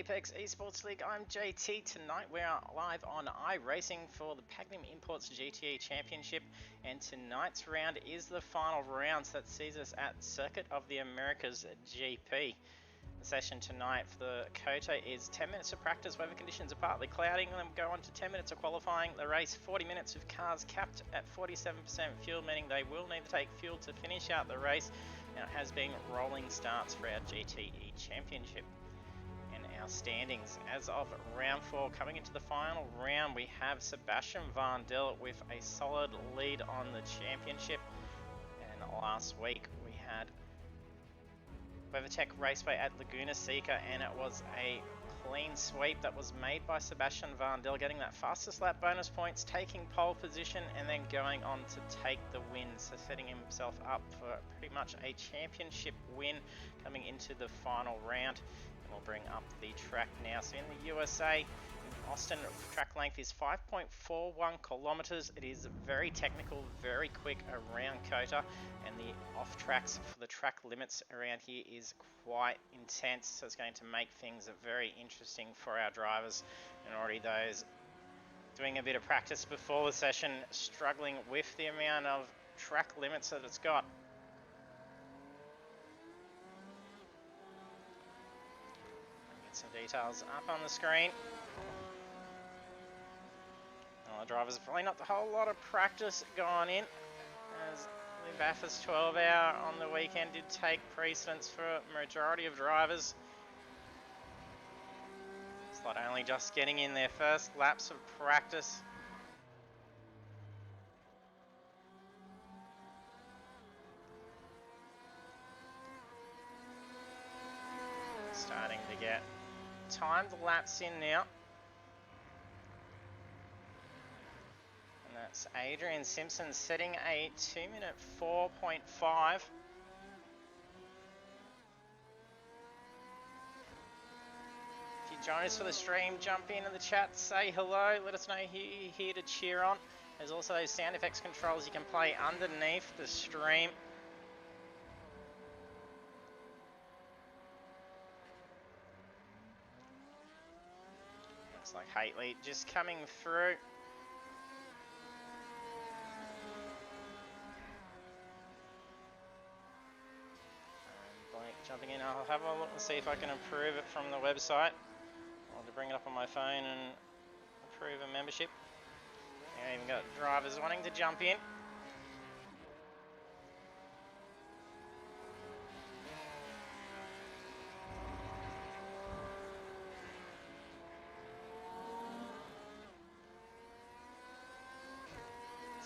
Apex Esports League. I'm JT. Tonight we are live on iRacing for the Pagnian Imports GTE Championship, and tonight's round is the final round, so that sees us at Circuit of the Americas GP. The session tonight for the Kota is 10 minutes of practice, weather conditions are partly cloudy, and then go on to 10 minutes of qualifying. The race 40 minutes with cars capped at 47% fuel, meaning they will need to take fuel to finish out the race. Now it has been rolling starts for our GTE Championship. And our standings as of round 4, coming into the final round, we have Sebastian Vandel with a solid lead on the championship. And last week we had WeatherTech Raceway at Laguna Seca, and it was a clean sweep that was made by Sebastian Vandel, getting that fastest lap bonus points, taking pole position, and then going on to take the win, so setting himself up for pretty much a championship win coming into the final round. And we'll bring up the track now. So in the USA, in Austin, track length is 5.41 kilometers. It is very technical, very quick around Kota, and the off tracks for the track limits around here is quite intense, so it's going to make things very interesting for our drivers. And already those doing a bit of practice before the session struggling with the amount of track limits that it's got. Some details up on the screen. Well, the drivers have probably not a whole lot of practice gone in, as the Bathurst 12 hour on the weekend did take precedence for a majority of drivers. It's not only just getting in their first laps of practice. Starting to get timed laps in now. And that's Adrian Simpson setting a 2-minute 4.5. If you join us for the stream, jump into the chat, say hello, let us know who you're here to cheer on. There's also those sound effects controls you can play underneath the stream. Looks like Hately just coming through. Blake jumping in. I'll have a look and see if I can approve it from the website. I'll have to bring it up on my phone and approve a membership. I even got drivers wanting to jump in.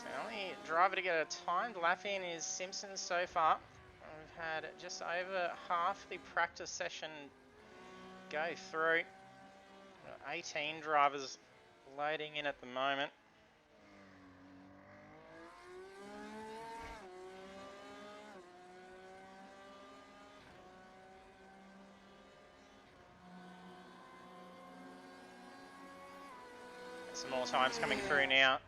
The only driver to get a timed lap in is Simpson so far. We've had just over half the practice session go through. 18 drivers loading in at the moment. Some more times coming through now.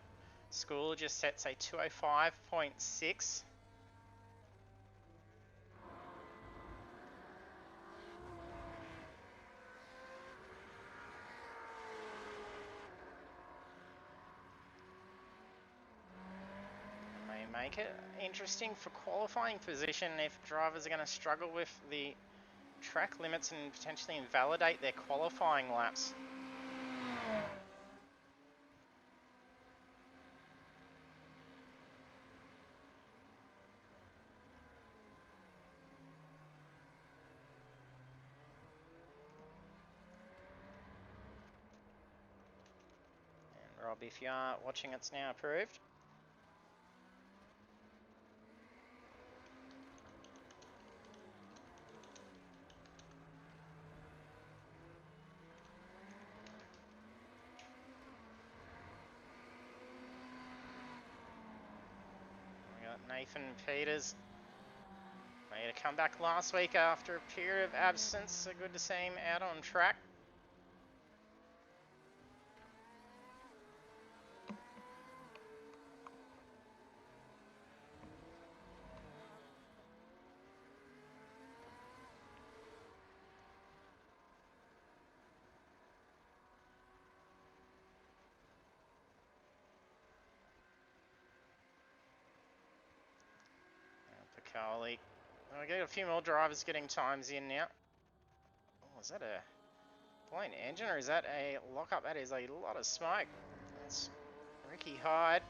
School just sets a 2:05.6. May make it interesting for qualifying position if drivers are going to struggle with the track limits and potentially invalidate their qualifying laps. Rob, if you are watching, it's now approved. We got Nathan Peters. Made a comeback last week after a period of absence, so good to see him out on track. Coley. We got a few more drivers getting times in now. Oh, is that a blown engine or is that a lockup? That is a lot of smoke. That's Ricky Hyde.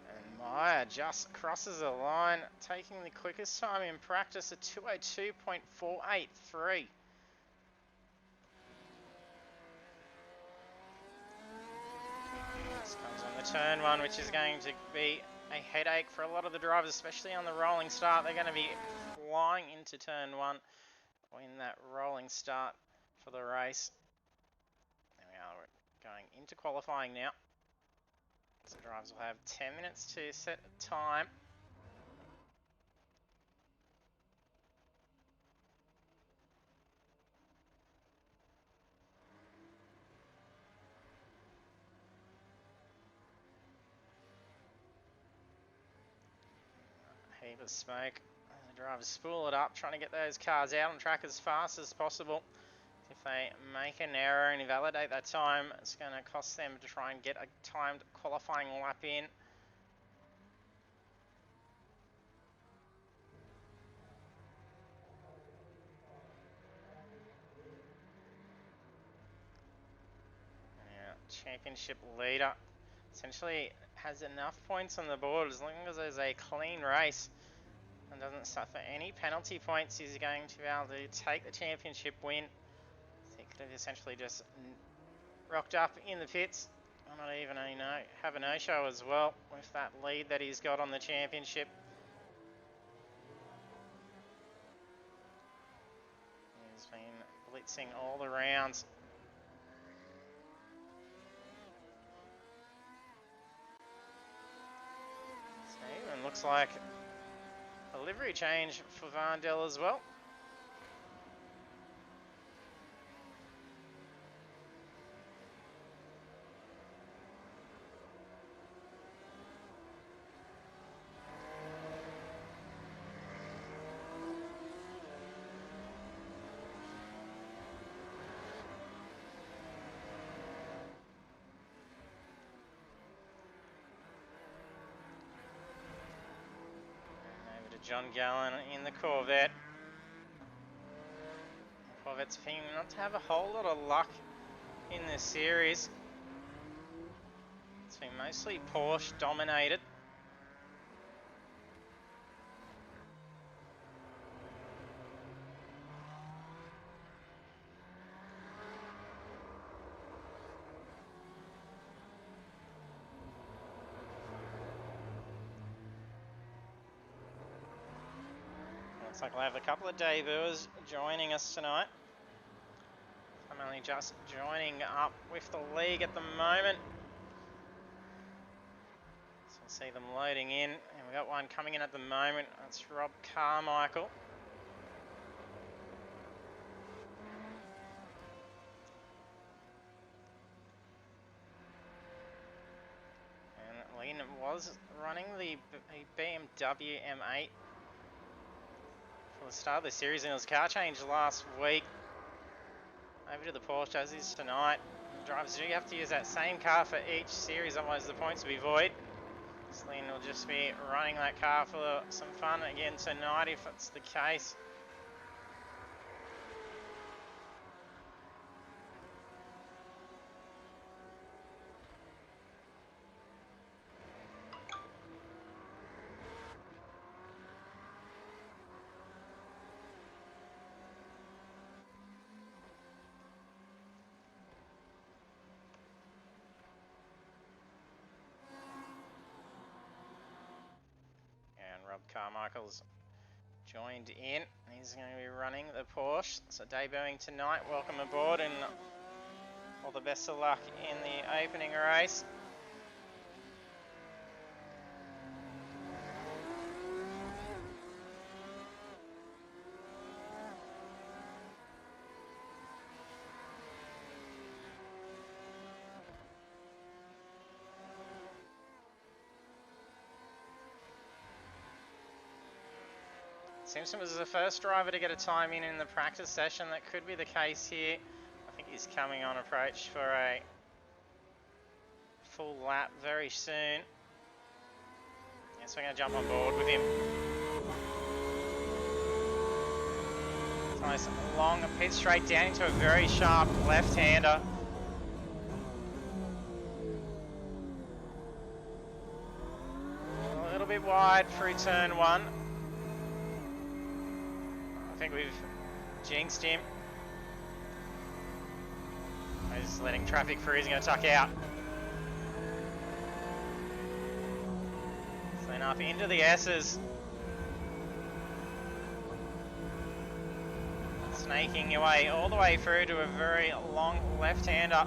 And Meyer just crosses the line, taking the quickest time in practice at 2:02.483. This comes on the turn one, which is going to be a headache for a lot of the drivers, especially on the rolling start. They're going to be flying into turn one in that rolling start for the race. There we are, we're going into qualifying now. So drivers will have 10 minutes to set a time. Heap of smoke. The drivers spool it up, trying to get those cars out on track as fast as possible. If they make an error and invalidate that time, it's going to cost them to try and get a timed qualifying lap in. Yeah, championship leader essentially has enough points on the board as long as there's a clean race and doesn't suffer any penalty points. He's going to be able to take the championship win. He could have essentially just rocked up in the pits, or not even have a no-show as well with that lead that he's got on the championship. He's been blitzing all the rounds. So even looks like a livery change for Varndell as well. John Gallen in the Corvette. The Corvette's been not to have a whole lot of luck in this series. It's been mostly Porsche dominated. Looks like we'll have a couple of debuters joining us tonight. I'm only just joining up with the league at the moment. So we'll see them loading in. And we've got one coming in at the moment. That's Rob Carmichael. And Lynn was running the BMW M8 for the start of the series, and it was a car change last week over to the Porsche as is tonight. The drivers do have to use that same car for each series, otherwise the points will be void. Lynn will just be running that car for some fun again tonight if that's the case. Rob Carmichael's joined in. He's going to be running the Porsche. So debuting tonight. Welcome aboard and all the best of luck in the opening race. Simpson was the first driver to get a time in the practice session. That could be the case here. I think he's coming on approach for a full lap very soon. Yes, we're going to jump on board with him. Nice long pit straight down into a very sharp left-hander. A little bit wide through turn 1. I think we've jinxed him. He's letting traffic through, he's going to tuck out. So enough into the S's. Snaking your way all the way through to a very long left-hander.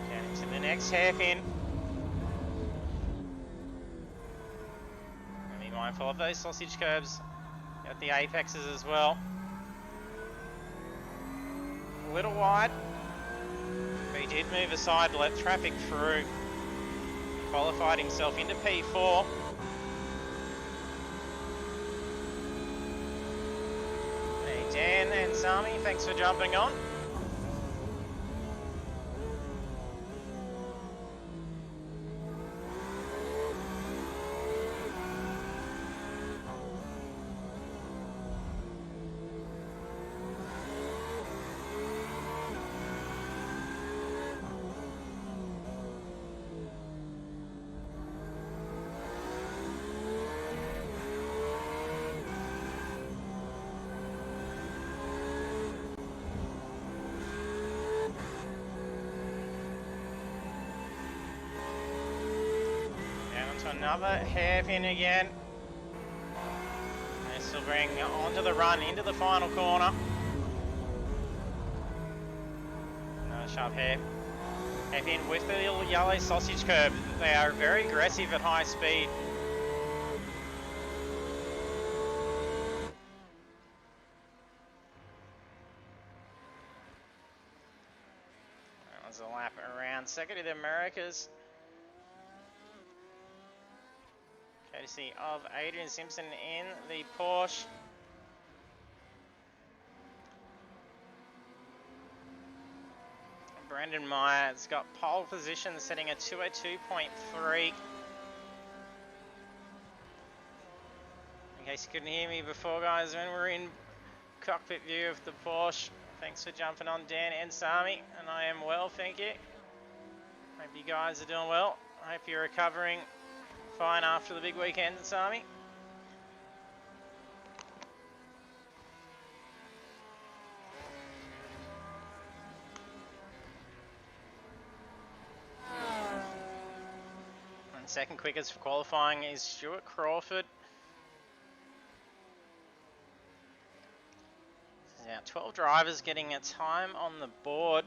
Down into the next hairpin. And be mindful of those sausage curbs at the apexes as well. A little wide, but he did move aside to let traffic through. Qualified himself into P4. Hey Dan and Sami, thanks for jumping on. Another hairpin again. This will bring onto the run into the final corner. Another sharp hairpin with the little yellow sausage curb. They are very aggressive at high speed. That was a lap around second of the Americas. Courtesy of Adrian Simpson in the Porsche. Brendan Meyer's got pole position, setting a 202.3. In case you couldn't hear me before, guys, when we're in cockpit view of the Porsche. Thanks for jumping on, Dan and Sami, and I am well, thank you. Hope you guys are doing well. I hope you're recovering fine after the big weekend, Sami. And second quickest for qualifying is Stuart Crawford. Now 12 drivers getting a time on the board.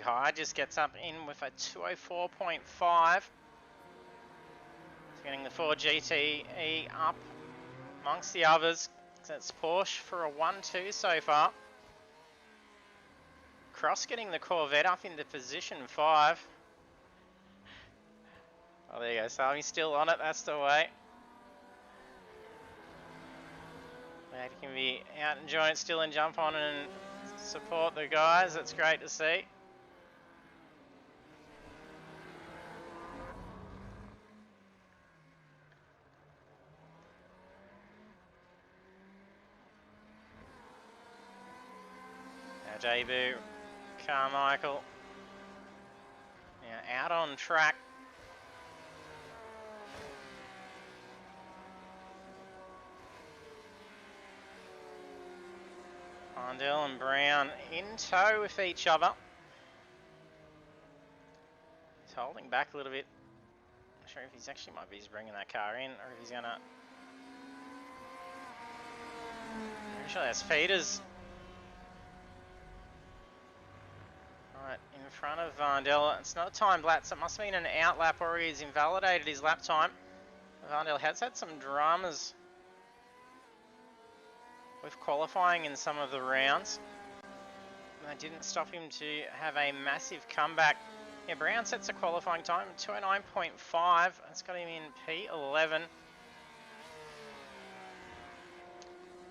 High just gets up in with a 204.5. Getting the Ford GTE up amongst the others. That's Porsche for a 1-2 so far. Cross getting the Corvette up into position 5. Oh, there you go. Sami's still on it. That's the way. Glad you can be out enjoying it still and jump on and support the guys. That's great to see. Jabu Carmichael now out on track. Mondell and Brown in tow with each other. He's holding back a little bit. Not sure if he's actually might be just bringing that car in or if he's gonna. Pretty sure that's feeders. in front of Vandel. It's not a timed lap, so it must have been an out lap or he's invalidated his lap time. Vandel has had some dramas with qualifying in some of the rounds. That didn't stop him to have a massive comeback. Yeah, Brown sets a qualifying time, 209.5. That's got him in P11.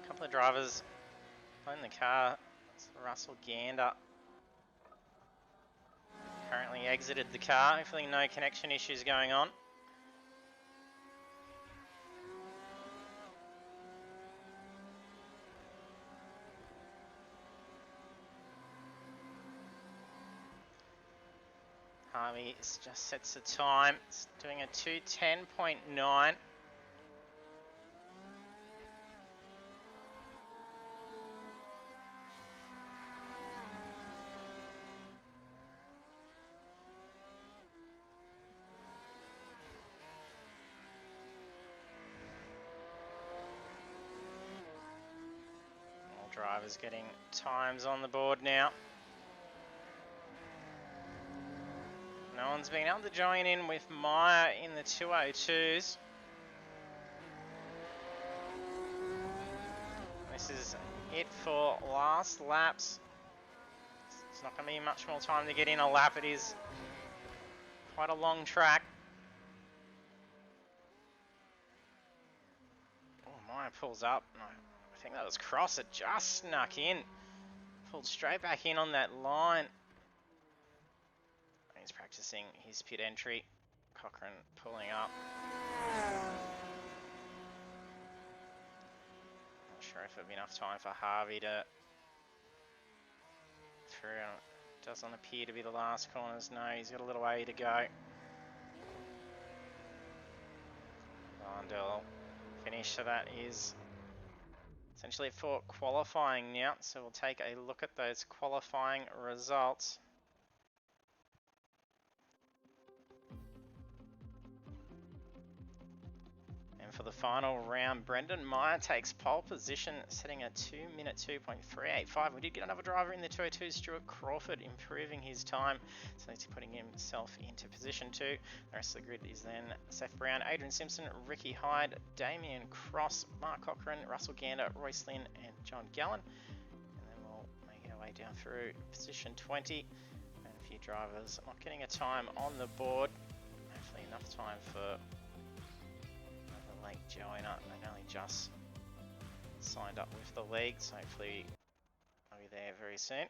A couple of drivers in the car. It's Russell Gander. Currently exited the car. Hopefully no connection issues going on. Harvey just sets the time. It's doing a 2:10.9. All drivers getting times on the board now. No one's been able to join in with Meyer in the 202s. This is it for last laps. It's not going to be much more time to get in a lap. It is quite a long track. Oh, Meyer pulls up. No, I think that was Cross. It just snuck in. Pulled straight back in on that line. He's practicing his pit entry. Cochrane pulling up. Not sure if it'll be enough time for Harvey to through. Doesn't appear to be the last corners. No, he's got a little way to go. Vandel finish, so that is essentially for qualifying now. So we'll take a look at those qualifying results. And for the final round, Brendan Meyer takes pole position, setting a 2-minute 2.385. We did get another driver in the 202, Stuart Crawford, improving his time. So he's putting himself into position 2. The rest of the grid is then Seth Brown, Adrian Simpson, Ricky Hyde, Damien Cross, Mark Cochrane, Russell Gander, Royce Lynn, and John Gallen. And then we'll make our way down through position 20. And a few drivers not getting a time on the board. Hopefully enough time for Lake Joiner. They've only just signed up with the league, so hopefully I'll be there very soon.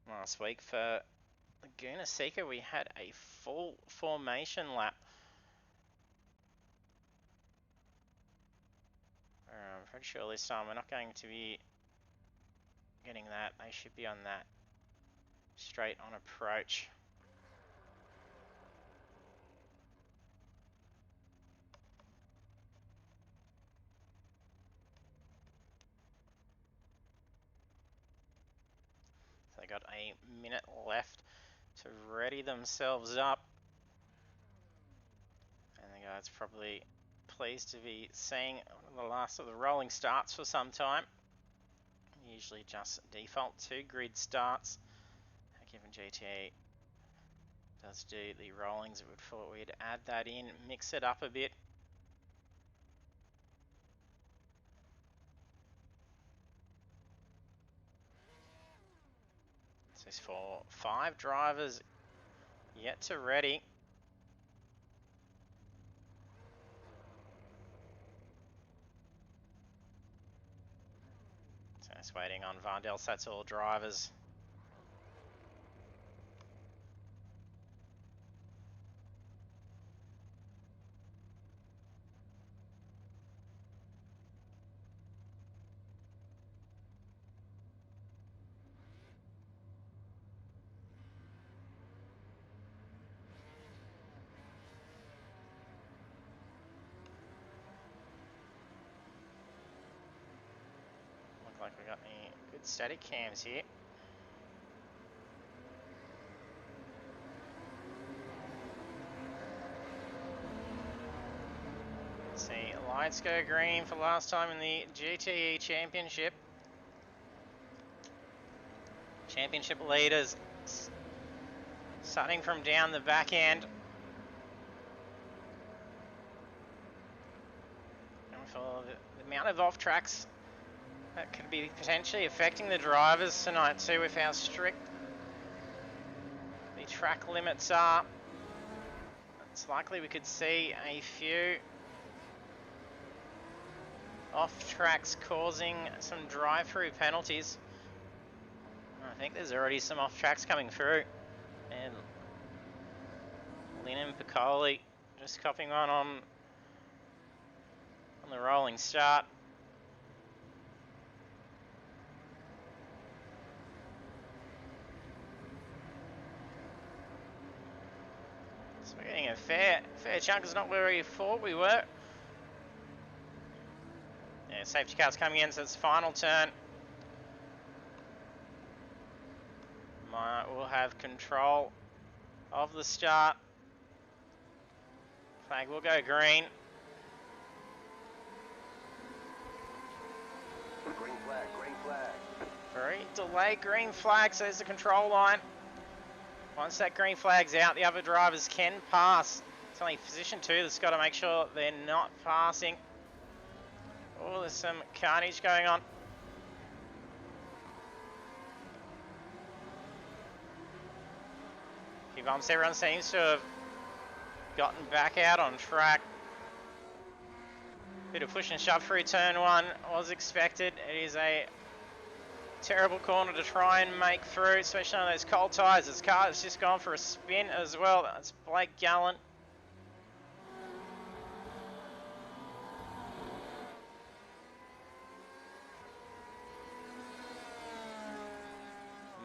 Last week for Laguna Seca, we had a full formation lap. I'm pretty sure this time we're not going to be getting that. They should be on that straight on approach. So they got a minute left to ready themselves up. And the guys probably pleased to be seeing the last of the rolling starts for some time. Usually just default to grid starts. Given GTE does do the rollings, we thought we'd add that in, mix it up a bit. This is for 5 drivers yet to ready. So it's waiting on Vandel, so that's all drivers. like we got any good static cams here. Let's see, lights go green for last time in the GTE Championship. Championship leaders starting from down the back end. And for the amount of off tracks that could be potentially affecting the drivers tonight too, with how strict the track limits are. It's likely we could see a few off tracks causing some drive-through penalties. I think there's already some off tracks coming through. And Lynn and Piccoli just copying on the rolling start. So we're getting a fair chunk. It's not where we thought we were. Yeah, safety car's coming in, so it's final turn. We'll have control of the start. Flag will go green. Green flag, green flag. Very delayed green flag, so there's the control line. Once that green flag's out, the other drivers can pass. It's only position 2 that's got to make sure they're not passing. Oh, there's some carnage going on. Few bumps, everyone seems to have gotten back out on track. Bit of push and shove through turn 1 was expected. It is a terrible corner to try and make through, especially on those cold tyres. His car has just gone for a spin as well. That's Blake Gallant.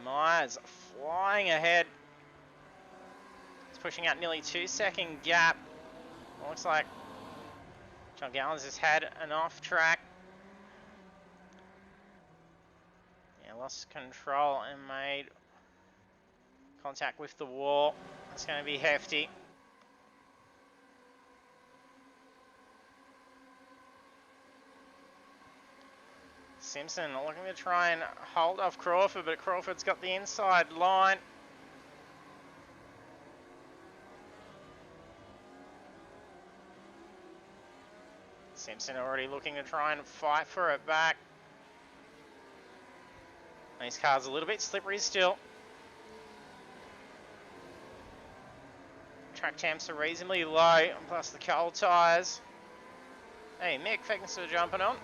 Myers flying ahead. It's pushing out nearly 2-second gap. Looks like John Gallons has had an off track. Yeah, lost control and made contact with the wall. That's going to be hefty. Simpson looking to try and hold off Crawford, but Crawford's got the inside line. Simpson already looking to try and fight for it back. These cars a little bit slippery still. Track temps are reasonably low, plus the cold tyres. Hey Mick, thanks for jumping on.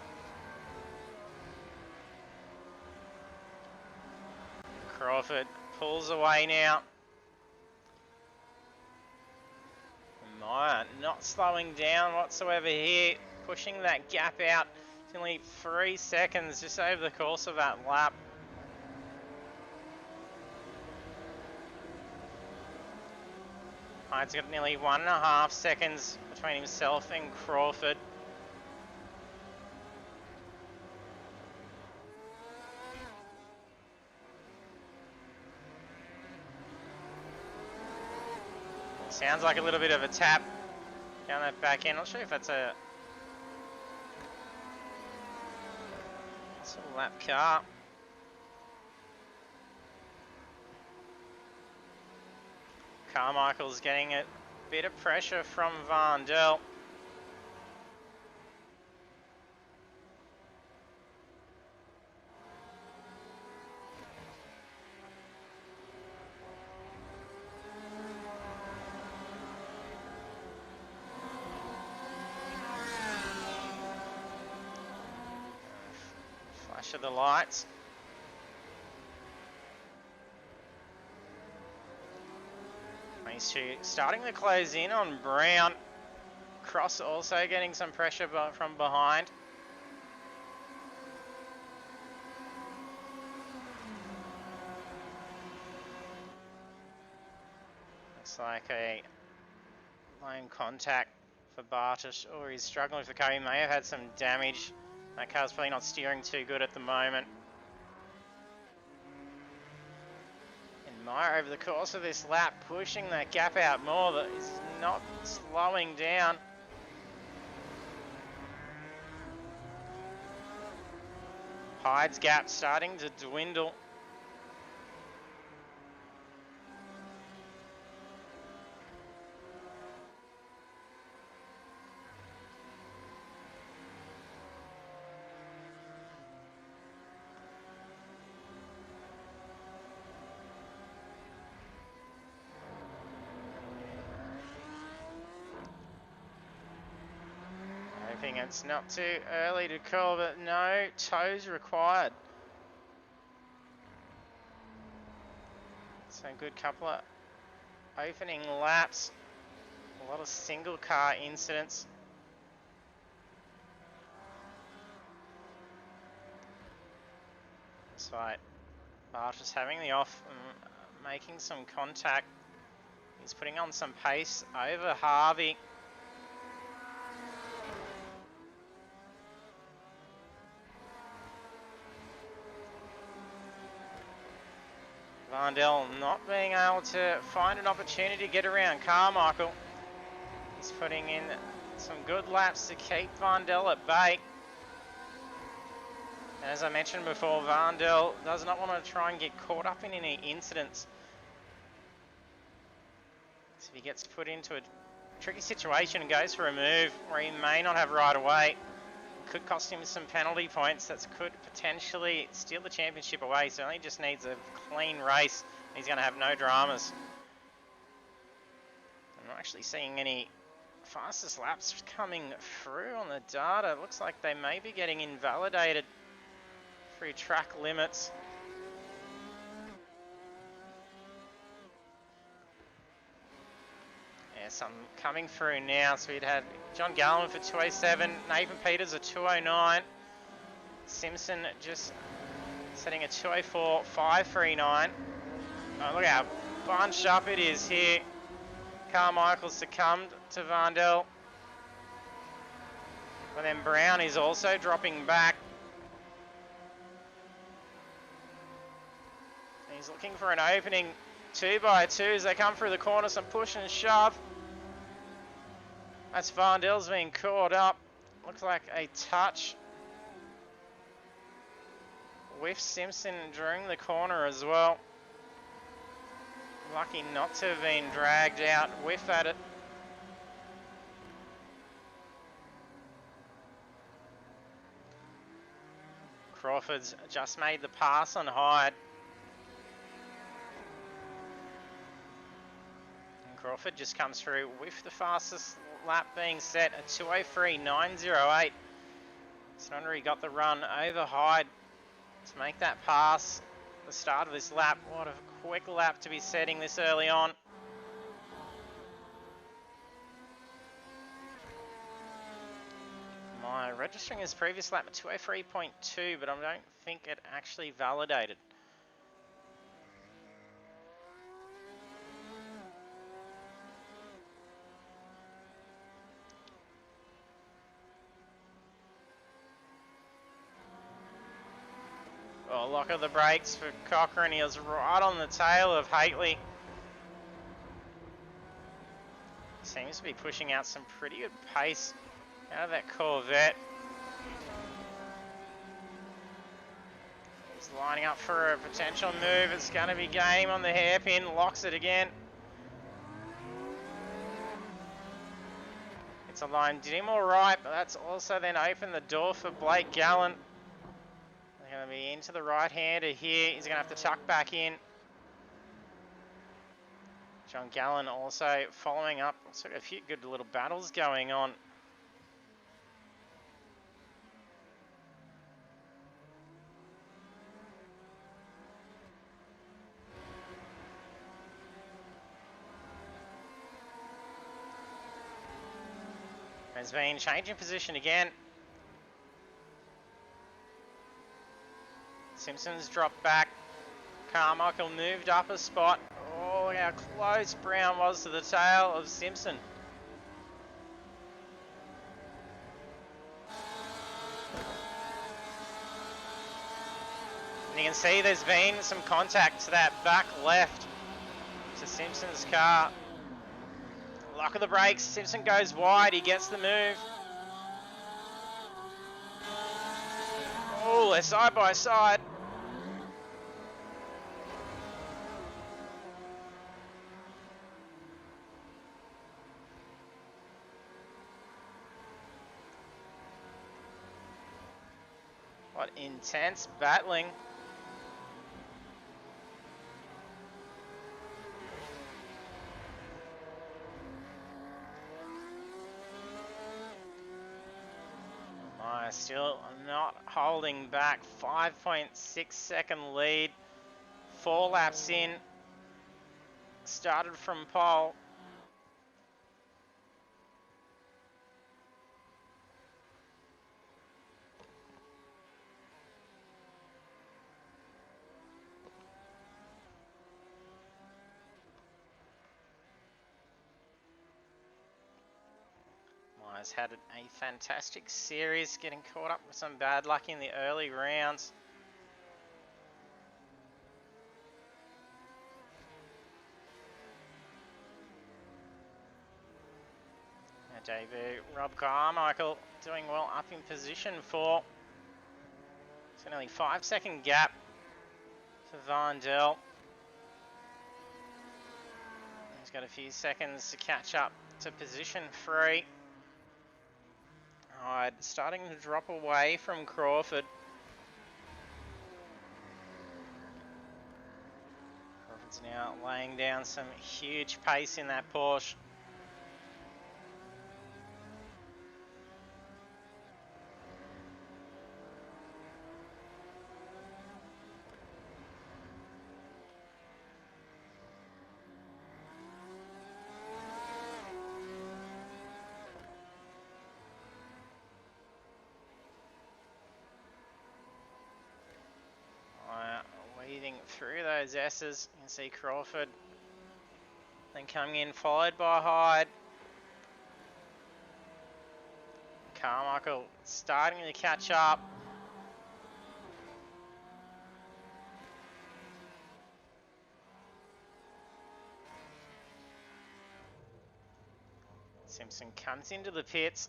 Crawford pulls away now. Meyer not slowing down whatsoever here, pushing that gap out. It's only 3 seconds just over the course of that lap. Hyde's got nearly 1.5 seconds between himself and Crawford. Sounds like a little bit of a tap down that back end. Not sure if that's a lap car. Carmichael's getting a bit of pressure from Vandel. Flash of the lights. These two starting to close in on Brown. Cross also getting some pressure from behind. Looks like a lone contact for Bartish, or he's struggling with the car. He may have had some damage That car's probably not steering too good at the moment. And Meyer over the course of this lap pushing that gap out more, but is not slowing down. Hyde's gap starting to dwindle. Hoping it's not too early to call, but no toes required. So a good couple of opening laps. A lot of single car incidents. So Marsh is having the off and making some contact. He's putting on some pace over Harvey. Vandel not being able to find an opportunity to get around Carmichael. He's putting in some good laps to keep Vandel at bay. And as I mentioned before, Vandel does not want to try and get caught up in any incidents. So if he gets put into a tricky situation and goes for a move where he may not have right away, could cost him some penalty points that could potentially steal the championship away. So he just needs a clean race. He's going to have no dramas. I'm not actually seeing any fastest laps coming through on the data. It looks like they may be getting invalidated through track limits. Yeah, some coming through now. So we'd had John Gallen for 207, Nathan Peters a 209, Simpson just setting a 204, 539. Oh, look how bunched up it is here. Carmichael succumbed to Vandel. But then Brown is also dropping back. He's looking for an opening 2x2 as they come through the corner, some push and shove. That's Vandel's being caught up. Looks like a touch with Simpson during the corner as well. Lucky not to have been dragged out with at it. Crawford's just made the pass on Hyde. And Crawford just comes through with the fastest lap being set at 2:03.908. So he got the run over Hyde to make that pass at the start of this lap. What a quick lap to be setting this early on. My registering his previous lap at 2:03.2, but I don't think it actually validated. Oh, lock of the brakes for Cochrane. He was right on the tail of Haitley. Seems to be pushing out some pretty good pace out of that Corvette. He's lining up for a potential move. It's going to be game on the hairpin. Locks it again. It's a line. Did him all right, but that's also then opened the door for Blake Gallen. They're going to be into the right-hander here. He's going to have to tuck back in. John Gallen also following up. Sort of a few good little battles going on. Has been changing position again. Simpson's dropped back. Carmichael moved up a spot. Oh, how close Brown was to the tail of Simpson. And you can see there's been some contact to that back left to Simpson's car. Lock of the brakes, Simpson goes wide, he gets the move. Oh, they're side by side. What intense battling. Still not holding back. 5.6 second lead. 4 laps in. Started from pole. Myers had a fantastic series, getting caught up with some bad luck in the early rounds. Our debut, Rob Carmichael, doing well up in position 4. It's nearly 5-second gap for Vandel. He's got a few seconds to catch up to position 3. Hyde starting to drop away from Crawford. Crawford's now laying down some huge pace in that Porsche. Weaving through those S's, you can see Crawford then coming in, followed by Hyde. Carmichael starting to catch up. Simpson comes into the pits.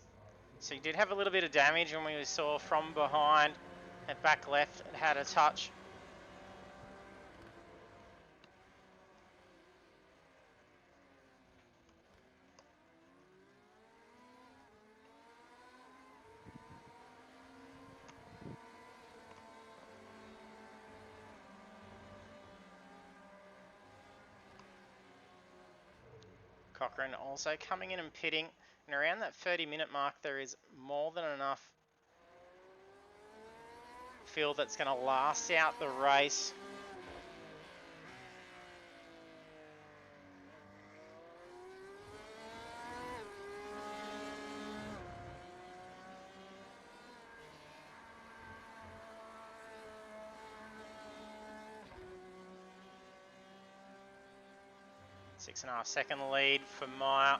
So he did have a little bit of damage when we saw from behind. At back left, it had a touch. Cochrane also coming in and pitting. And around that 30-minute mark, there is more than enough fuel that's going to last out the race. Six and a half second lead for Meyer.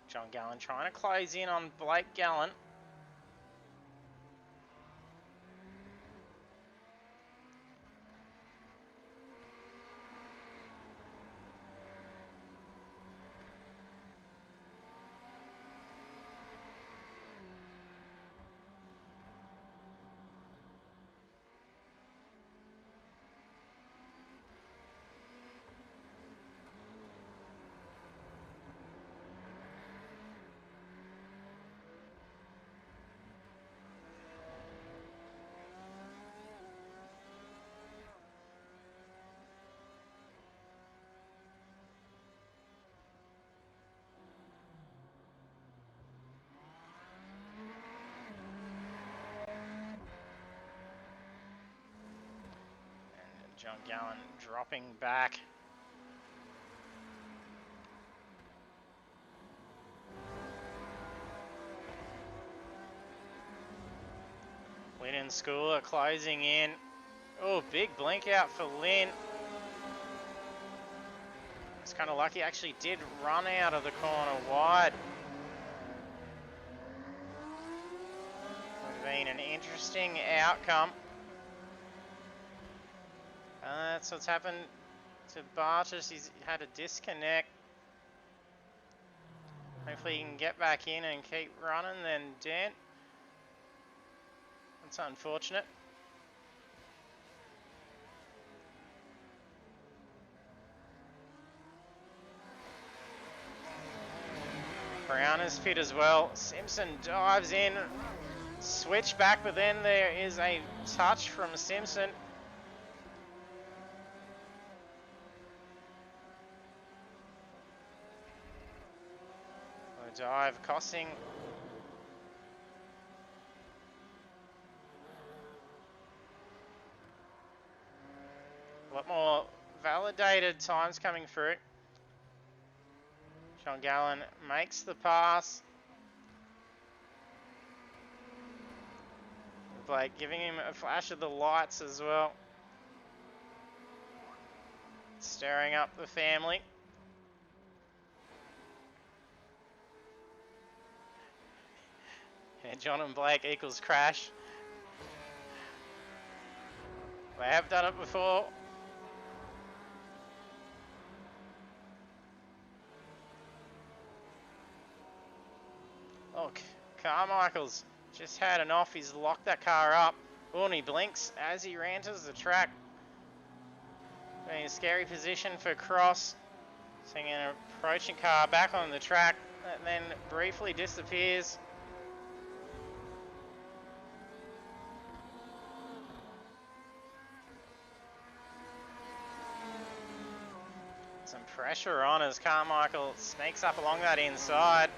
John Gallen trying to close in on Blake Gallen. John Gallen dropping back. Lynn and School are closing in. Oh, big blink out for Lynn. It's kind of lucky, actually did run out of the corner wide. Would have been an interesting outcome. That's what's happened to Bartos. He's had a disconnect. Hopefully he can get back in and keep running then Dent. That's unfortunate. Brown is fit as well. Simpson dives in. Switch back, but then there is a touch from Simpson. A dive costing. A lot more validated times coming through. John Gallen makes the pass. Blake giving him a flash of the lights as well. Stirring up the family. And John and Blake equals crash. They have done it before. Look, Carmichael's just had an off. He's locked that car up. Oh, and he blinks as he enters the track. In a scary position for Cross. Seeing an approaching car back on the track that then briefly disappears. Some pressure on as Carmichael sneaks up along that inside.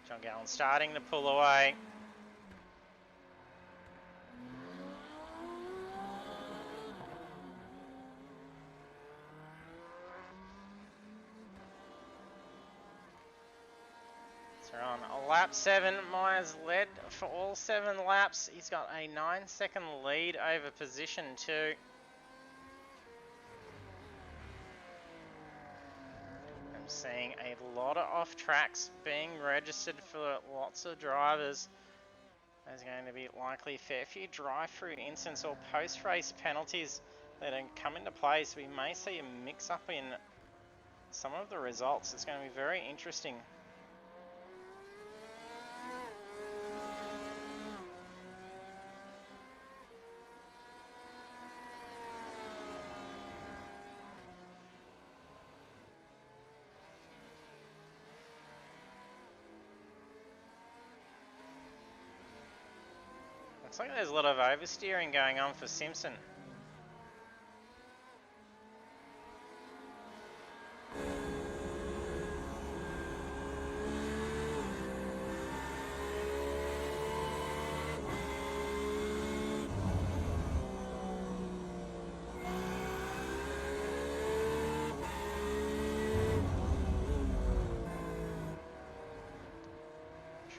John Gallen starting to pull away. So on lap 7, Myers led for all 7 laps. He's got a 9-second lead over position 2. I'm seeing a lot of off tracks being registered for lots of drivers. There's going to be likely a fair few drive-through incidents or post-race penalties that come into play, so we may see a mix-up in some of the results. It's going to be very interesting. Looks like there's a lot of oversteering going on for Simpson.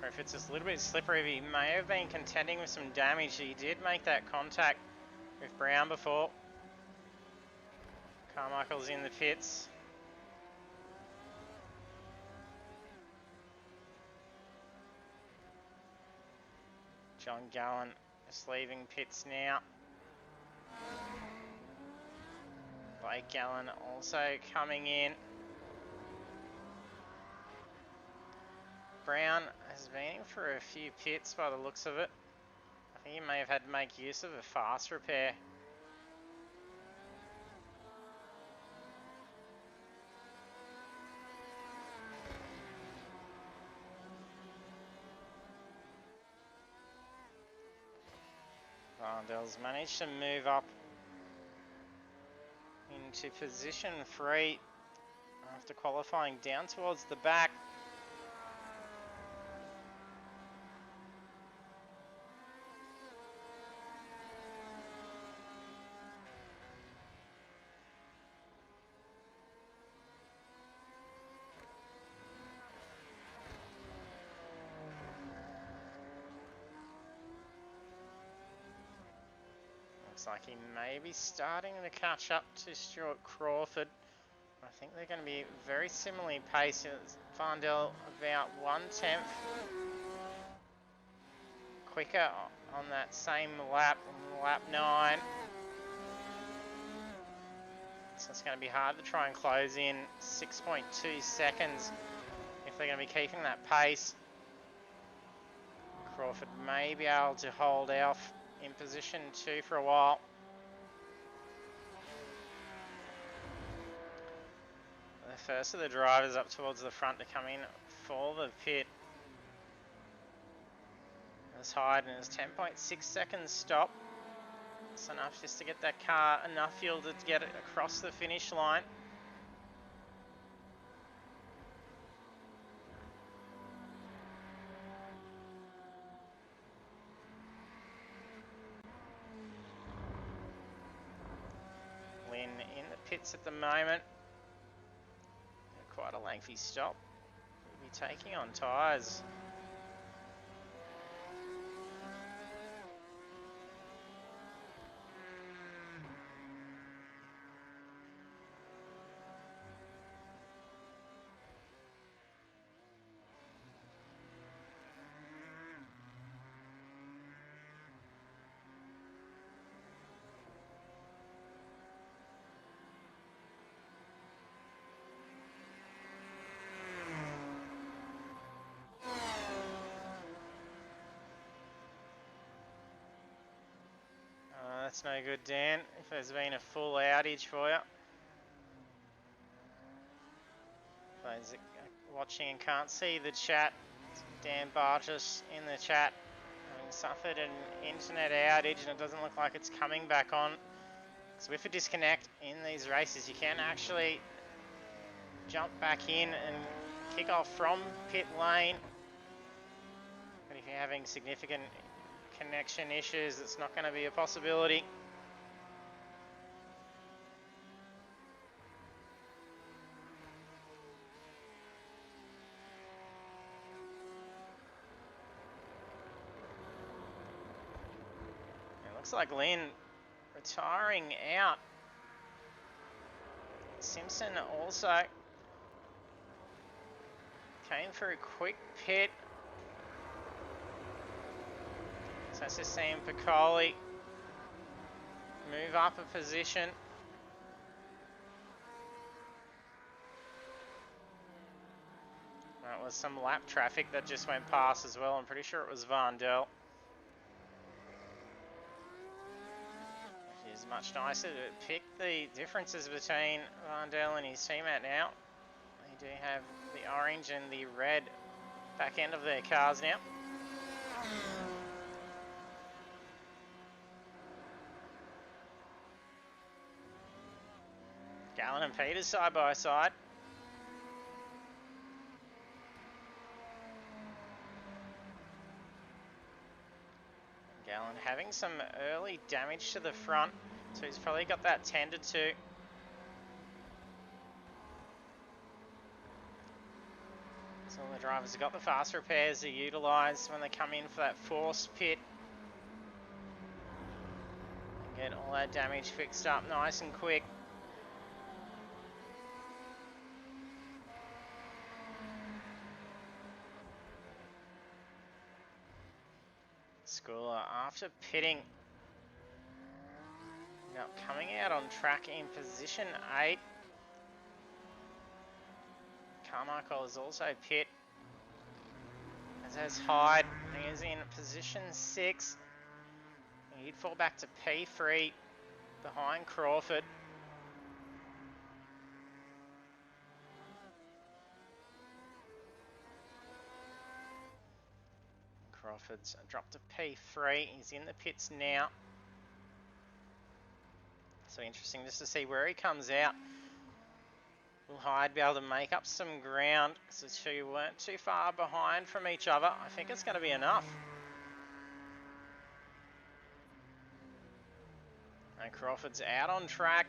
If it's just a little bit slippery, he may have been contending with some damage. He did make that contact with Brown before. Carmichael's in the pits. John Gallen is leaving pits now. Blake Gallen also coming in. Brown has been in for a few pits by the looks of it. I think he may have had to make use of a fast repair. Varndell's managed to move up into position 3 after qualifying down towards the back. Looks like he may be starting to catch up to Stuart Crawford. I think they're going to be very similarly paced. Varndell about 1/10 quicker on that same lap, lap 9. So it's going to be hard to try and close in 6.2 seconds if they're going to be keeping that pace. Crawford may be able to hold off in position 2 for a while. The first of the drivers up towards the front to come in for the pit. As Hyde and his 10.6 seconds stop. It's enough just to get that car enough fuel to get it across the finish line. Lynn in the pits at the moment. Quite a lengthy stop. We'll be taking on tyres. That's no good, Dan, if there's been a full outage for you. Those watching and can't see the chat, Dan Bartus in the chat having suffered an internet outage, and it doesn't look like it's coming back on. So with a disconnect in these races, you can actually jump back in and kick off from pit lane. But if you're having significant connection issues, it's not going to be a possibility. It looks like Lynn retiring out. Simpson also came for a quick pit. So that's just seeing Piccoli move up a position. That was some lap traffic that just went past as well. I'm pretty sure it was Varndell. It is much nicer to pick the differences between Varndell and his teammate now. They do have the orange and the red back end of their cars now. Gallen and Peters side by side. Gallen having some early damage to the front, so he's probably got that tended to. So the drivers have got the fast repairs to utilise when they come in for that forced pit. And get all that damage fixed up nice and quick. Schooler after pitting. Now coming out on track in position 8. Carmichael is also pit. As has Hyde. He is in position 6. He'd fall back to P3 behind Crawford. Crawford's dropped to P3. He's in the pits now. So interesting just to see where he comes out. Will Hyde be able to make up some ground? Because the two weren't too far behind from each other. I think it's going to be enough. And Crawford's out on track.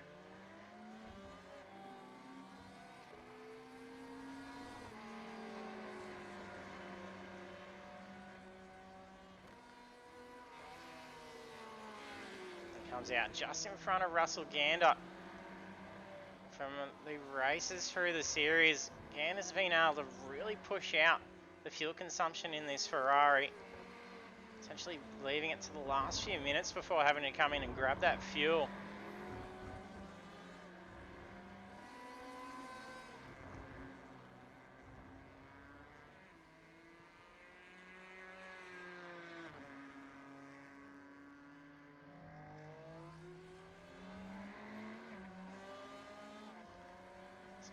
Comes out just in front of Russell Gander. From the races through the series, Gander's been able to really push out the fuel consumption in this Ferrari. Essentially leaving it to the last few minutes before having to come in and grab that fuel.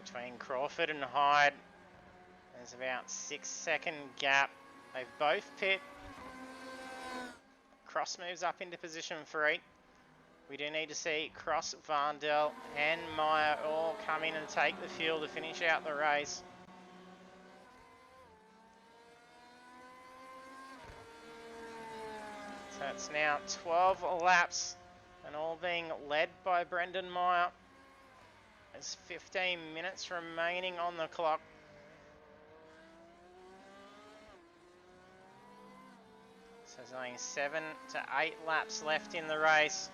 Between Crawford and Hyde, there's about 6-second gap. They've both pit. Cross moves up into position 3. We do need to see Cross, Varndell and Meyer all come in and take the fuel to finish out the race. So it's now 12 laps and all being led by Brendan Meyer. There's 15 minutes remaining on the clock. So there's only 7 to 8 laps left in the race.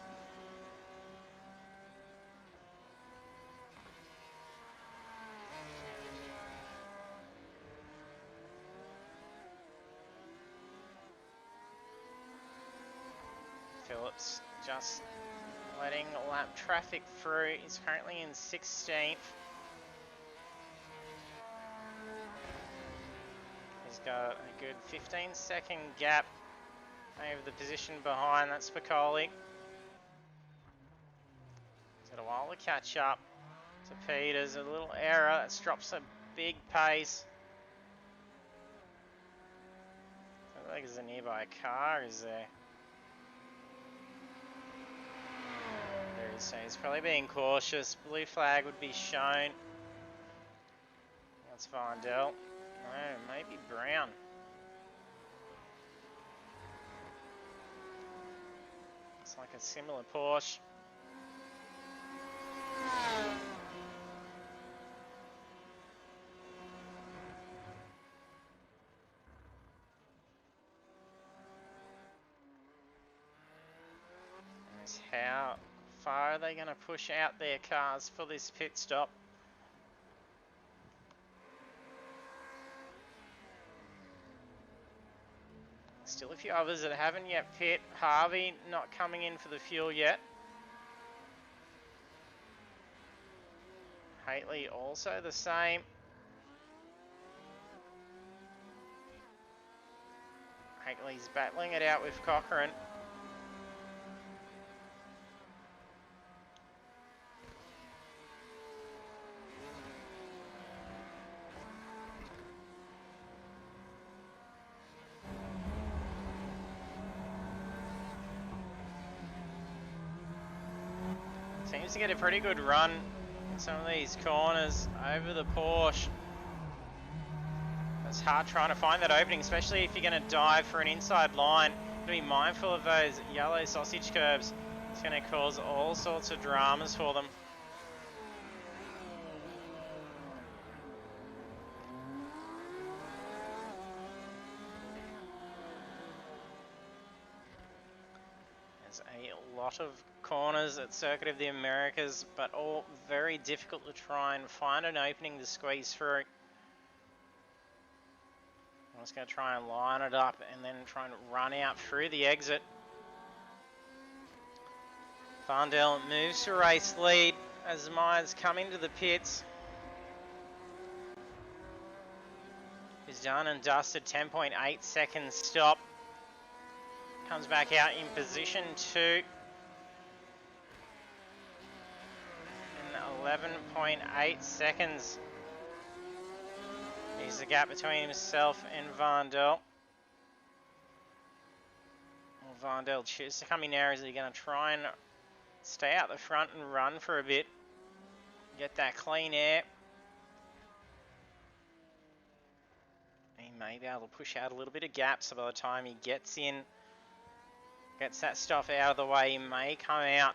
Phillips just letting lap traffic through. He's currently in 16th. He's got a good 15-second gap over the position behind. That's Piccoli. He's got a while to catch up to Peters. A little error. That drops a big pace. Looks like there's a nearby car, is there? So he's probably being cautious. Blue flag would be shown. That's Varndell. No, maybe Brown. Looks like a similar Porsche. That's how far are they going to push out their cars for this pit stop? Still a few others that haven't yet pit. Harvey not coming in for the fuel yet. Haitley also the same. Haitley's battling it out with Cochrane. Seems to get a pretty good run in some of these corners over the Porsche. It's hard trying to find that opening, especially if you're going to dive for an inside line. You have to be mindful of those yellow sausage curbs. It's going to cause all sorts of dramas for them. There's a lot of corners at Circuit of the Americas, but all very difficult to try and find an opening to squeeze through. I'm just going to try and line it up and then try and run out through the exit. Varndell moves to race lead as Myers come into the pits. He's done and dusted, 10.8 seconds stop. Comes back out in position 2. And 11.8 seconds. Here's the gap between himself and Varndell. Well, Varndell chooses to come in now. Is he going to try and stay out the front and run for a bit? Get that clean air. He may be able to push out a little bit of gap, so by the time he gets in, gets that stuff out of the way, he may come out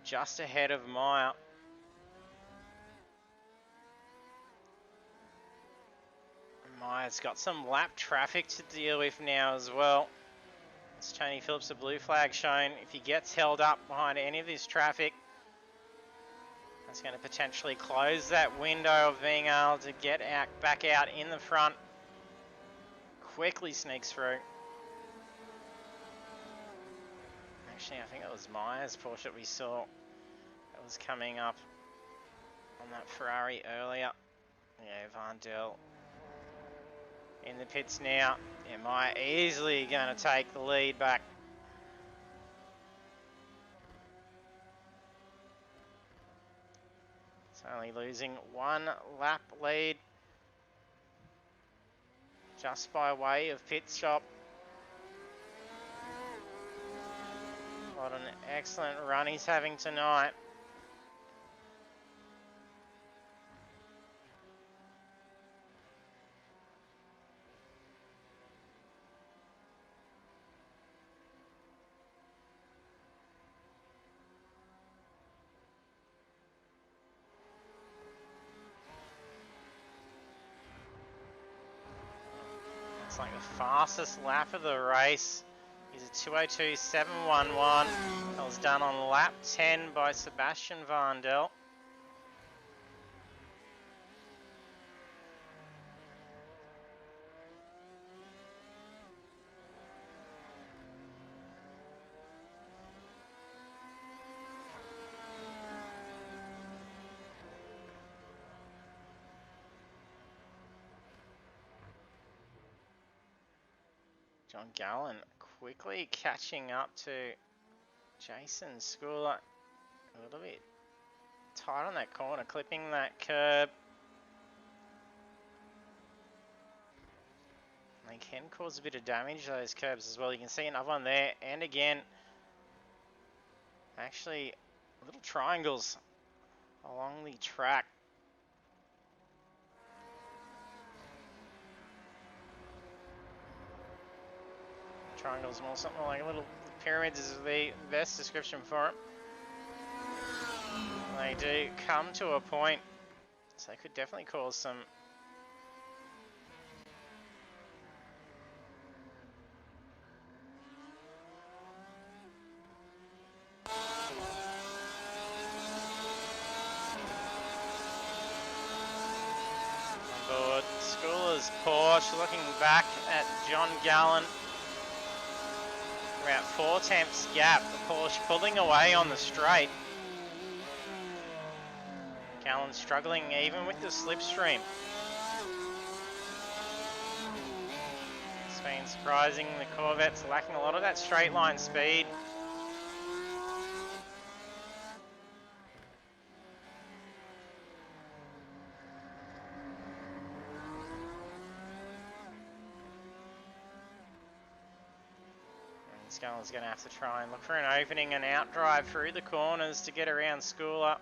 just ahead of Meyer. Meyer's got some lap traffic to deal with now as well. As Tony Phillips, a blue flag shown. If he gets held up behind any of this traffic, that's going to potentially close that window of being able to get out, back out in the front. Quickly sneaks through. Actually, I think it was Myers' Porsche that we saw that was coming up on that Ferrari earlier. Yeah, Vandel in the pits now. Yeah, Meyer easily going to take the lead back. It's only losing 1 lap lead just by way of pit stop. What an excellent run he's having tonight. It's like the fastest lap of the race. He's a 2:02.711. That was done on lap 10 by Sebastian Vandel. John Gallen quickly catching up to Jason Schooler. A little bit tight on that corner, clipping that curb. They can cause a bit of damage, those curbs as well. You can see another one there, and again, actually little triangles along the track. Triangles, more something like little pyramids is the best description for it. They do come to a point, so they could definitely cause some board. Schooler's Porsche looking back at John Gallen. About 4 tenths gap. The Porsche pulling away on the straight. Gallen struggling even with the slipstream. It's been surprising. The Corvette's lacking a lot of that straight line speed. Sculler's going to have to try and look for an opening and outdrive through the corners to get around Schooler.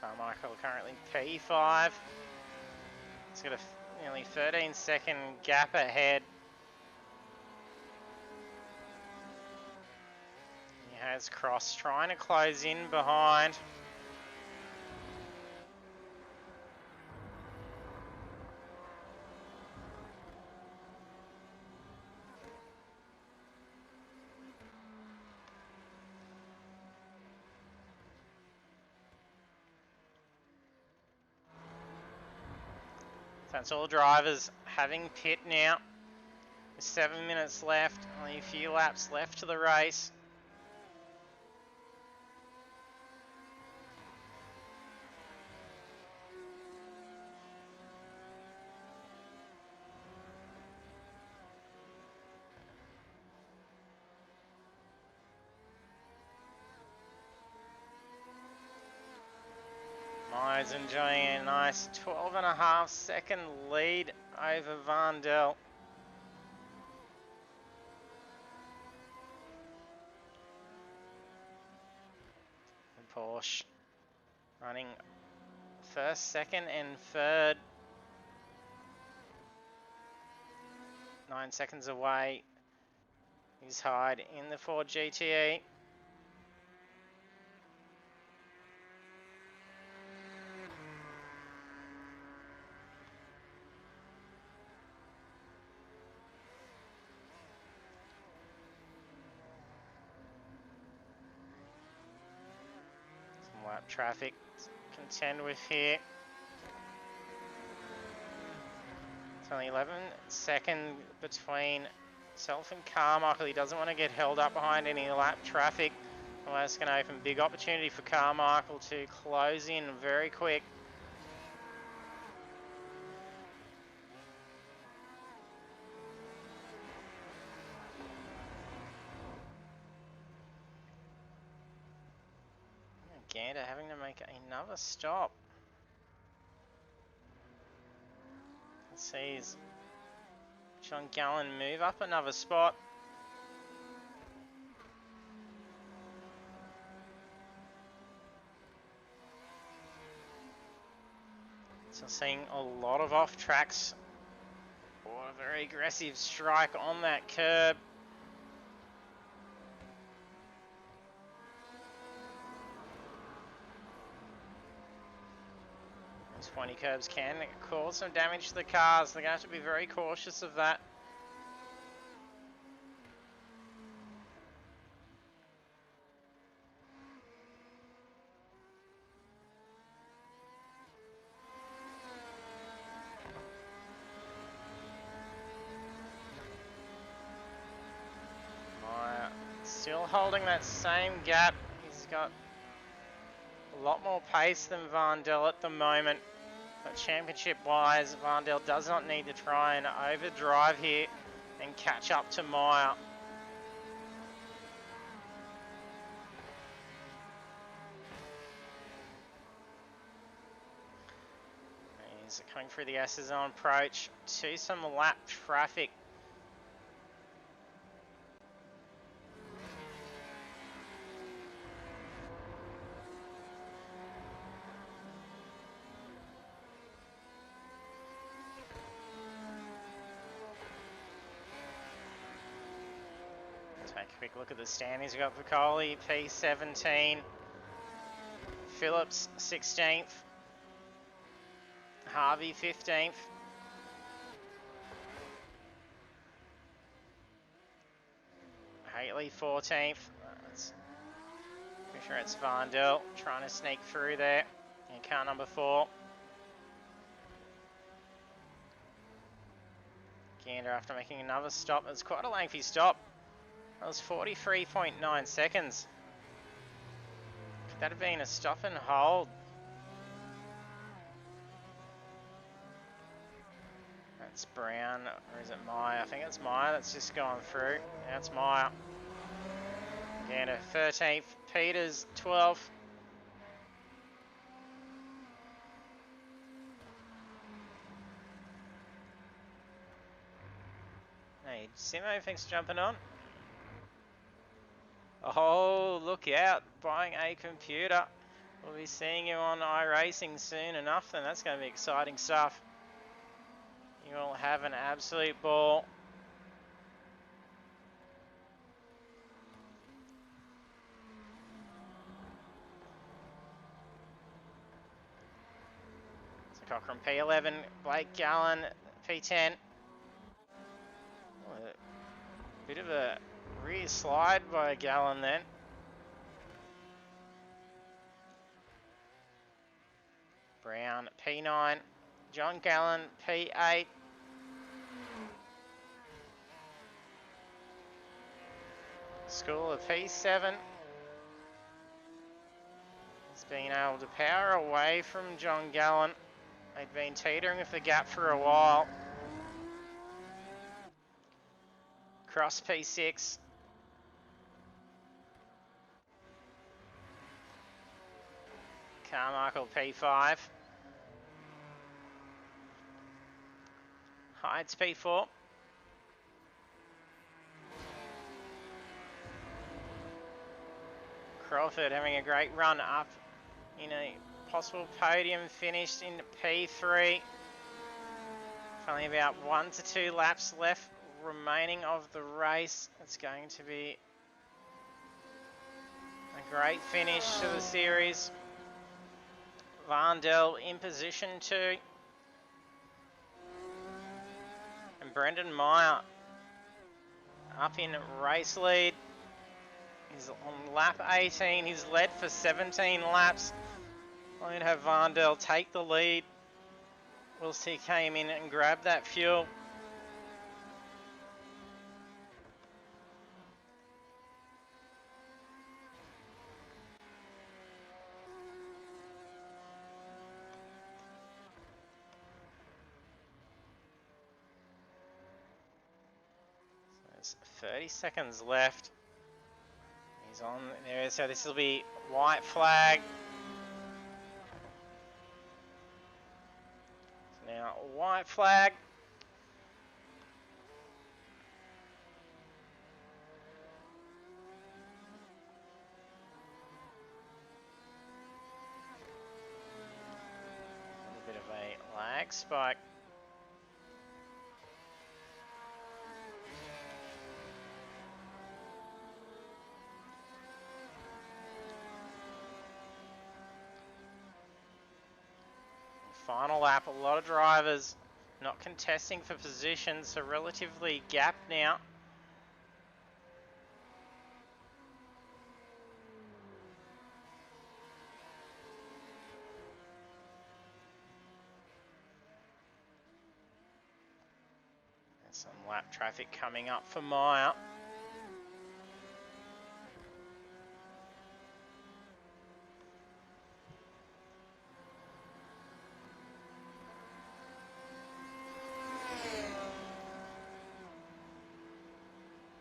Carmichael currently P5. He's got a nearly 13-second gap ahead. He has Cross trying to close in behind. That's all drivers having pit now. With 7 minutes left, only a few laps left to the race. Myers enjoying a nice 12.5-second lead over Vandel. And Porsche running first, second and third. 9 seconds away is Hyde in the Ford GTE. Some lap traffic to contend with here. It's only 11 seconds between self and Carmichael. He doesn't want to get held up behind any lap traffic. Well, that's going to open big opportunity for Carmichael to close in very quick. Gander having to make another stop. Sees John Gallen move up another spot. So seeing a lot of off tracks or a very aggressive strike on that curb. Those pointy curbs can cause some damage to the cars. They're going to have to be very cautious of that. Still holding that same gap. He's got a lot more pace than Vandel at the moment. But championship-wise, Vandel does not need to try and overdrive here and catch up to Meyer. He's coming through the S's on approach to some lap traffic. Take a quick look at the standings. We've got Vicoli, P17, Phillips 16th, Harvey 15th, Haley 14th. Pretty sure it's Vandel trying to sneak through there in car number 4. Gander after making another stop. It was quite a lengthy stop. That was 43.9 seconds. Could that have been a stop and hold? That's Brown, or is it Meyer? I think it's Meyer that's just gone through. Yeah, it's Meyer. Gander 13th, Peters 12th. Hey, Simo, thanks for jumping on. Oh, look out, buying a computer. We'll be seeing you on iRacing soon enough, then that's going to be exciting stuff. You will have an absolute ball. So Cochran P11, Blake Gallen P10. Oh, a bit of a rear slide by Gallen then. Brown P9, John Gallen P8. Schooler P7. He's been able to power away from John Gallen. They'd been teetering with the gap for a while. Cross P6. Carmichael P5. Hyde's P4. Crawford having a great run up in a possible podium finish in P3. Only about 1 to 2 laps left remaining of the race. It's going to be a great finish to the series. Vandel in position 2. And Brendan Meyer up in race lead. He's on lap 18. He's led for 17 laps. I'm going to have Vandel take the lead whilst he came in and grabbed that fuel. So there's 30 seconds left. He's on there, so this will be white flag. So now white flag. A little bit of a lag spike. Final lap, a lot of drivers not contesting for position, so relatively gapped now. There's some lap traffic coming up for Meyer.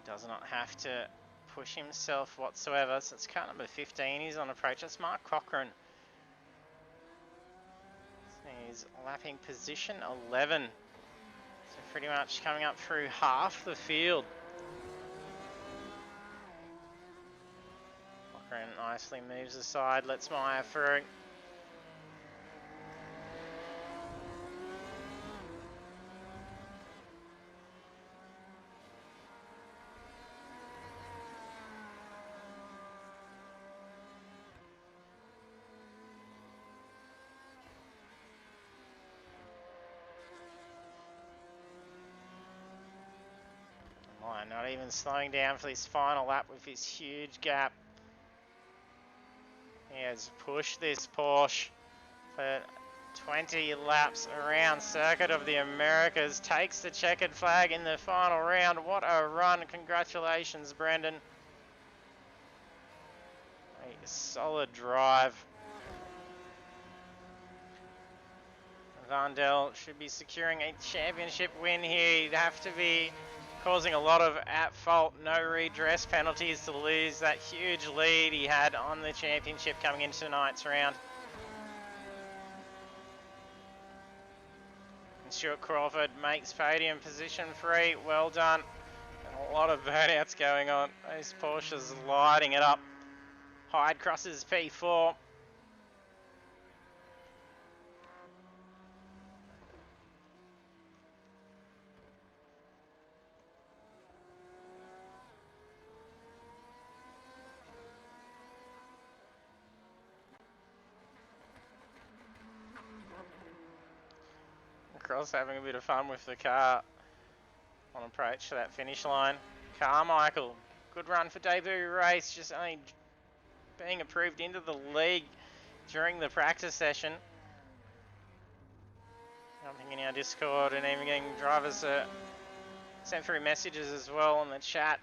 Does not have to push himself whatsoever. So it's car number 15 he's on approach. That's Mark Cochran. So he's lapping position 11. So pretty much coming up through half the field. Cochran nicely moves aside, lets Meyer through. Meyer not even slowing down for this final lap with his huge gap. He has pushed this Porsche for 20 laps around Circuit of the Americas. Takes the checkered flag in the final round. What a run. Congratulations, Brendan. A solid drive. Vandel should be securing a championship win here. He'd have to be causing a lot of at-fault, no redress penalties to lose that huge lead he had on the championship coming into tonight's round. And Stuart Crawford makes podium position 3. Well done. And a lot of burnouts going on. Those Porsches lighting it up. Hyde crosses P4. Cross having a bit of fun with the car on approach to that finish line. Carmichael, good run for debut race, just only being approved into the league during the practice session. Jumping in our Discord and even getting drivers sent through messages as well on the chat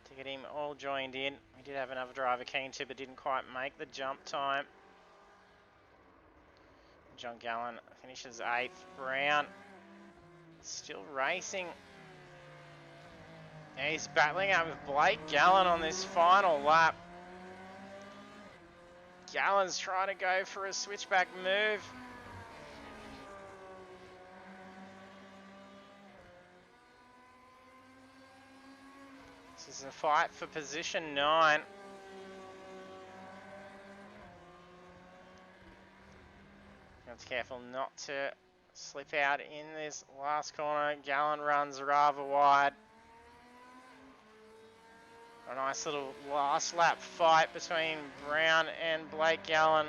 to get him all joined in. We did have another driver keen to, but didn't quite make the jump time. John Gallen finishes 8th. Brown still racing. Yeah, he's battling out with Blake Gallen on this final lap. Gallen's trying to go for a switchback move. This is a fight for position 9. That's careful not to slip out in this last corner. Gallen runs rather wide. A nice little last lap fight between Brown and Blake Gallen.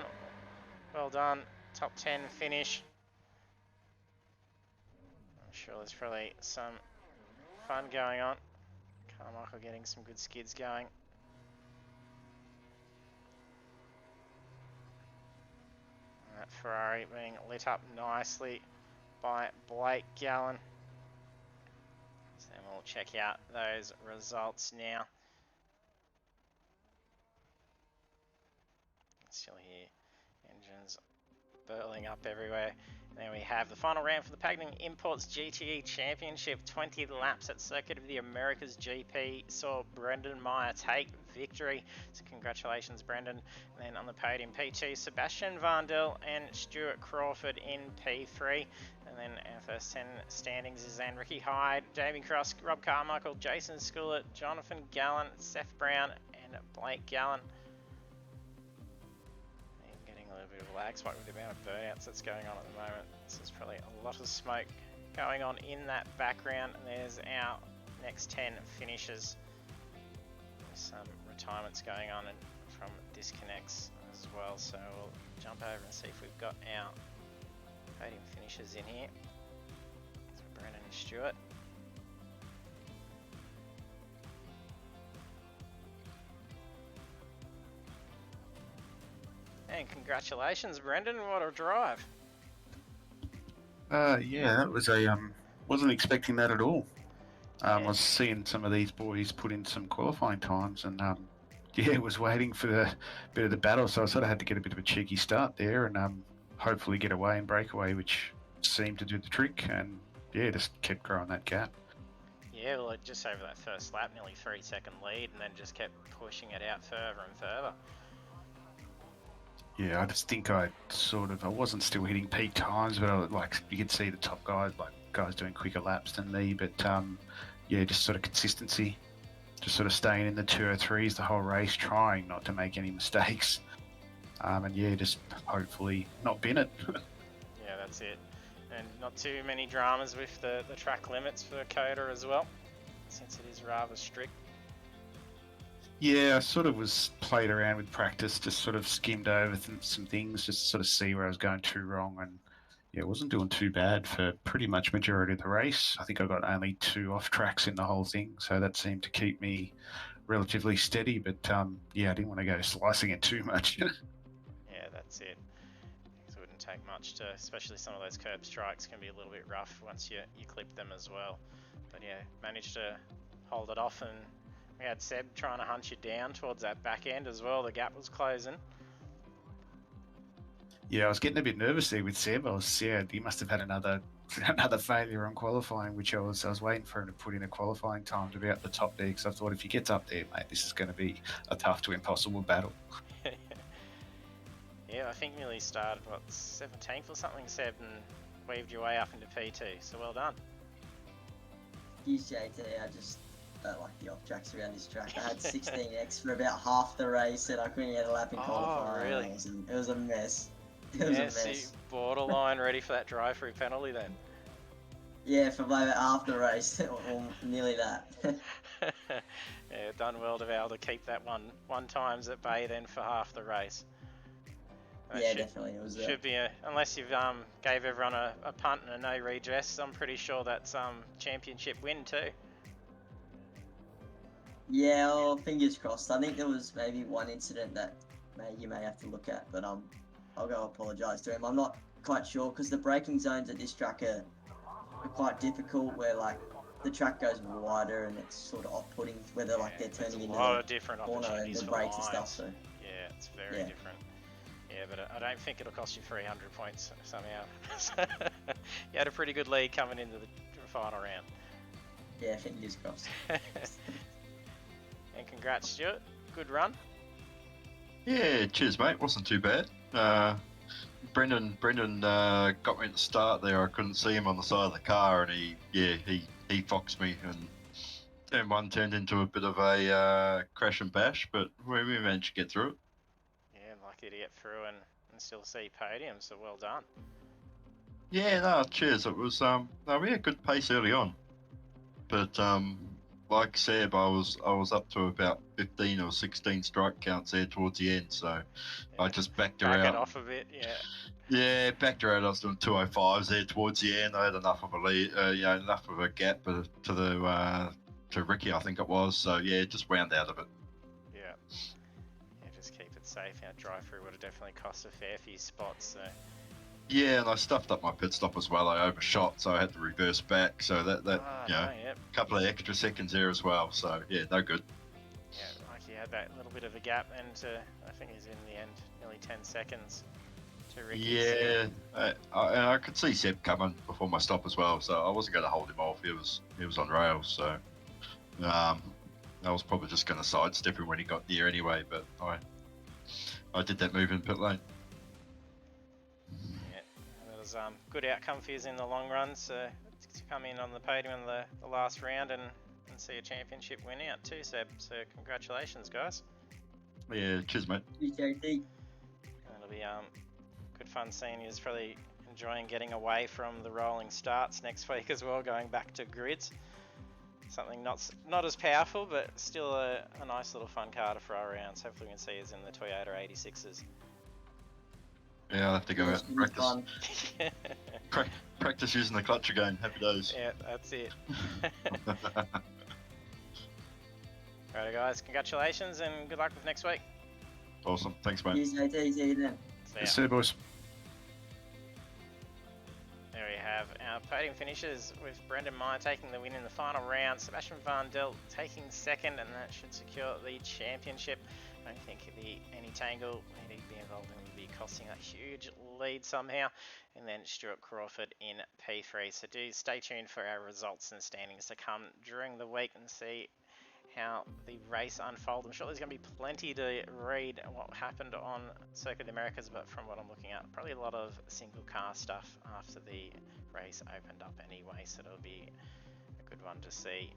Well done. Top 10 finish. I'm sure there's probably some fun going on. Carmichael getting some good skids going. And that Ferrari being lit up nicely by Blake Gallen. So then we'll check out those results now. Still hear engines burling up everywhere. And then we have the final round for the Pagnian Imports GTE Championship. 20 laps at Circuit of the Americas GP saw Brendan Meyer take victory. So congratulations, Brendan. And then on the podium, P2, Sebastian Vandel and Stuart Crawford in P3. And then our first 10 standings is Ricky Hyde, Damien Cross, Rob Carmichael, Jason Schooler, Jonathan Gallen, Seth Brown, and Blake Gallen. A little bit of lag spike with the amount of burnouts that's going on at the moment. So there's probably a lot of smoke going on in that background. And there's our next 10 finishes. There's some retirements going on and from disconnects as well. So we'll jump over and see if we've got our podium finishes in here. So Brennan and Stuart. And congratulations, Brendan. What a drive. Yeah, that was wasn't expecting that at all. I was seeing some of these boys put in some qualifying times and was waiting for the bit of the battle, so I sort of had to get a bit of a cheeky start there and hopefully get away and break away, which seemed to do the trick, and just kept growing that gap. Yeah, well, just over that first lap, nearly 3-second lead, and then just kept pushing it out further and further. Yeah, I just think I wasn't still hitting peak times, but you could see the top guys doing quicker laps than me, but just sort of consistency, just sort of staying in the 203s the whole race, trying not to make any mistakes, and just hopefully not bin it. Yeah, that's it. And not too many dramas with the track limits for COTA as well, since it is rather strict. Yeah, I sort of played around with practice, just sort of skimmed over some things, just to sort of see where I was going too wrong, and it wasn't doing too bad for pretty much majority of the race. I think I got only 2 off tracks in the whole thing, so that seemed to keep me relatively steady, but I didn't want to go slicing it too much. Yeah, that's it. It wouldn't take much to, especially some of those curb strikes can be a little bit rough once you clip them as well. But yeah, managed to hold it off, and we had Seb trying to hunt you down towards that back end as well. The gap was closing. Yeah, I was getting a bit nervous there with Seb. He must have had another failure on qualifying, which I was waiting for him to put in a qualifying time to be at the top there, because I thought if he gets up there, mate, this is going to be a tough to impossible battle. Yeah, I think nearly started, 17th or something, Seb, and weaved your way up into P2, so well done. Geez, JT, I just don't like the off tracks around this track. I had 16x for about half the race and I couldn't get a lap in qualifying. Really? It was a mess. So you borderline ready for that drive-through penalty then? Yeah, for about half the race, or nearly that. Yeah, done well to be able to keep that one times at bay then for half the race. Definitely. It was should be unless you've gave everyone a punt and a no redress. I'm pretty sure that's championship win too. Yeah, well, fingers crossed. I think there was maybe one incident that you may have to look at, but I'll go apologise to him. I'm not quite sure because the braking zones at this track are quite difficult, where the track goes wider and it's sort of off-putting whether they're turning into a lot of different corner and the brakes and stuff. So yeah, it's very different. Yeah, but I don't think it'll cost you 300 points somehow. You had a pretty good lead coming into the final round. Yeah, fingers crossed. And congrats, Stuart. Good run. Yeah, cheers, mate. Wasn't too bad. Brendan got me at the start there. I couldn't see him on the side of the car, and he foxed me, and turn one turned into a bit of a crash and bash, but we managed to get through it. Yeah, lucky to get through and still see podium, so well done. Yeah, no, cheers. It was no, we had good pace early on, but like Seb, I was up to about 15 or 16 strike counts there towards the end, so I Yeah. just backed her Back it out. off a bit, yeah. Yeah, backed her out. I was doing 205s there towards the end. I had enough of a lead, enough of a gap to the to Ricky, I think it was. So yeah, just wound out of it. Yeah. Yeah, just keep it safe. Our drive-through would have definitely cost a fair few spots, so... Yeah, and I stuffed up my pit stop as well. I overshot, so I had to reverse back. So that Ah, you know, no, yep. couple of extra seconds there as well. So yeah, no good. Yeah, like he had that little bit of a gap, and I think he's in the end nearly 10 seconds to Ricky. Yeah, and I could see Seb coming before my stop as well, so I wasn't going to hold him off. He was on rails, so I was probably just going to sidestep him when he got near anyway. But I did that move in pit lane. Yeah, and it was good outcome for you in the long run. So to come in on the podium in the last round and see a championship win out too, Seb. So congratulations, guys. Yeah, cheers, mate. GTE. It'll be good fun seeing you. Probably enjoying getting away from the rolling starts next week as well, going back to grids. Something not as powerful, but still a nice little fun car to throw around. So hopefully we can see us in the Toyota 86s. Yeah, I'll have to go out and practice. Fun. Practice using the clutch again. Happy days. Yeah, that's it. Alright guys, congratulations and good luck with next week. Awesome. Thanks, mate. Use AT, see you then. See ya. Yes, sir, boys. There we have our podium finishes with Brendan Meyer taking the win in the final round, Sebastian Van Delt taking second, and that should secure the championship. I don't think any tangle he'd be involved in would be costing a huge lead somehow. And then Stuart Crawford in P3. So do stay tuned for our results and standings to come during the week and see how the race unfolds. I'm sure there's going to be plenty to read what happened on Circuit of the Americas, but from what I'm looking at, probably a lot of single car stuff after the race opened up anyway, so it'll be a good one to see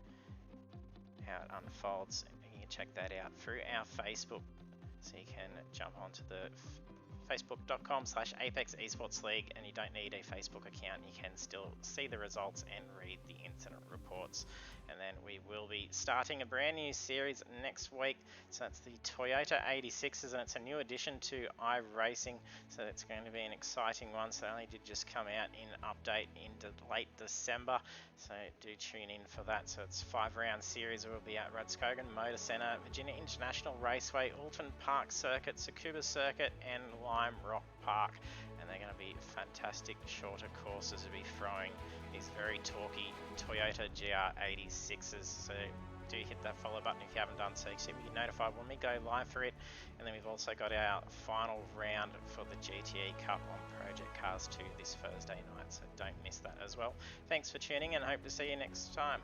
how it unfolds. You can check that out through our Facebook, so you can jump onto the facebook.com/Apex Esports League, and you don't need a Facebook account. You can still see the results and read the incident reports. And then we will be starting a brand new series next week. So that's the Toyota 86s, and it's a new addition to iRacing. So it's going to be an exciting one. So it only did just come out in update in late December. So do tune in for that. So it's a 5-round series. We'll be at Radskogan Motor Centre, Virginia International Raceway, Alton Park Circuit, Tsukuba Circuit, and Lime Rock Park. And they're going to be fantastic shorter courses to be throwing these very talky Toyota GR86s. So do hit that follow button if you haven't done so, you will be notified when we go live for it. And then we've also got our final round for the GTE Cup on Project Cars 2 this Thursday night, so don't miss that as well. Thanks for tuning in, and hope to see you next time.